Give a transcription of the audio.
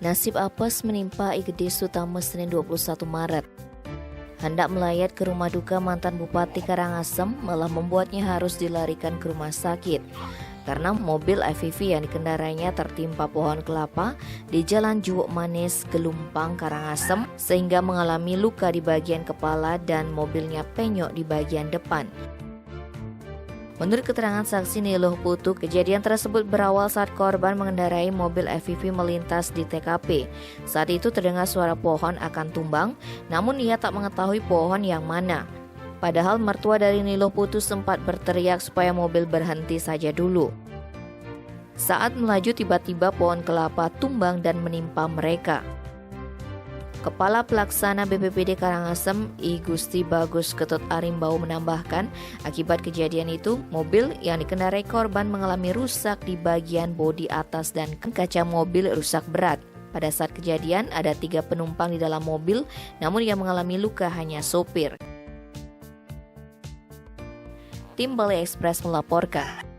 Nasib apes menimpa Igede Sutama Senin 21 Maret. Hendak melayat ke rumah duka mantan Bupati Karangasem malah membuatnya harus dilarikan ke rumah sakit karena mobil FVV yang dikendarainya tertimpa pohon kelapa di Jalan Juwok Manis, Gelumpang, Karangasem sehingga mengalami luka di bagian kepala dan mobilnya penyok di bagian depan. Menurut keterangan saksi Niluh Putu, kejadian tersebut berawal saat korban mengendarai mobil FVV melintas di TKP. Saat itu terdengar suara pohon akan tumbang, namun ia tak mengetahui pohon yang mana. Padahal mertua dari Niluh Putu sempat berteriak supaya mobil berhenti saja dulu. Saat melaju tiba-tiba pohon kelapa tumbang dan menimpa mereka. Kepala Pelaksana BPBD Karangasem, I Gusti Bagus Ketut Arimbau menambahkan, akibat kejadian itu, mobil yang dikendarai korban mengalami rusak di bagian bodi atas dan kaca mobil rusak berat. Pada saat kejadian, ada 3 penumpang di dalam mobil, namun yang mengalami luka hanya sopir. Tim Bali Express melaporkan.